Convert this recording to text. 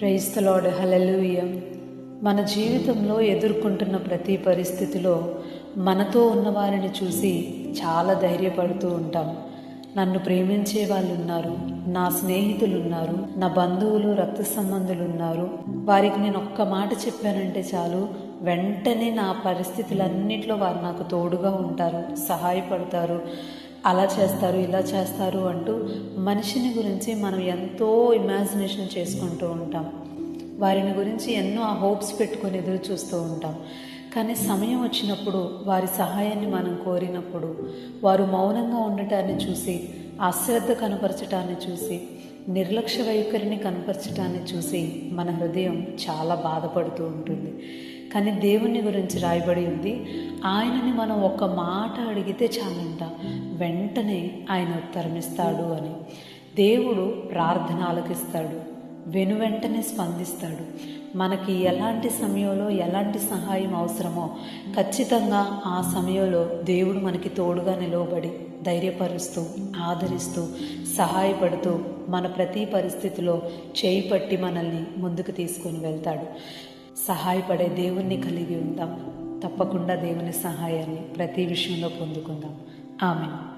Praise the lord. హల్లెలూయా. మన జీవితంలో ఎదుర్కొంటున్న ప్రతి పరిస్థితిలో మనతో ఉన్న వారిని చూసి చాలా ధైర్యపడుతూ ఉంటాం. నన్ను ప్రేమించే వాళ్ళు ఉన్నారు, నా స్నేహితులు ఉన్నారు, నా బంధువులు, రక్త సంబంధులు ఉన్నారు. వారికి నేను ఒక్క మాట చెప్పానంటే చాలు, వెంటనే నా పరిస్థితులన్నిట్లో వారు నాకు తోడుగా ఉంటారు, సహాయపడతారు, అలా చేస్తారు, ఇలా చేస్తారు అంటూ మనిషిని గురించి మనం ఎంతో ఇమాజినేషన్ చేసుకుంటూ ఉంటాం. వారిని గురించి ఎన్నో హోప్స్ పెట్టుకొని ఎదురు చూస్తూ ఉంటాం. కానీ సమయం వచ్చినప్పుడు వారి సహాయాన్ని మనం కోరినప్పుడు వారు మౌనంగా ఉండటాన్ని చూసి, అశ్రద్ధ కనపరచటాన్ని చూసి, నిర్లక్ష్య వైఖరిని కనపరచటాన్ని చూసి మన హృదయం చాలా బాధపడుతూ ఉంటుంది. కానీ దేవుని గురించి రాయబడి ఉంది, ఆయనని మనం ఒక మాట అడిగితే చాలంట, వెంటనే ఆయన ఉత్తరమిస్తాడు అని. దేవుడు ప్రార్థన ఆలకిస్తాడు, వెనువెంటనే స్పందిస్తాడు. మనకి ఎలాంటి సమయంలో ఎలాంటి సహాయం అవసరమో ఖచ్చితంగా ఆ సమయంలో దేవుడు మనకి తోడుగా నిలవబడి ధైర్యపరుస్తూ, ఆదరిస్తూ, సహాయపడుతూ మన ప్రతి పరిస్థితిలో చేయి పట్టి మనల్ని ముందుకు తీసుకొని వెళ్తాడు. సహాయపడే దేవుణ్ణి కలిగి ఉందాం. తప్పకుండా దేవుని సహాయాన్ని ప్రతి విషయంలో పొందుకుందాం. ఆమేన్.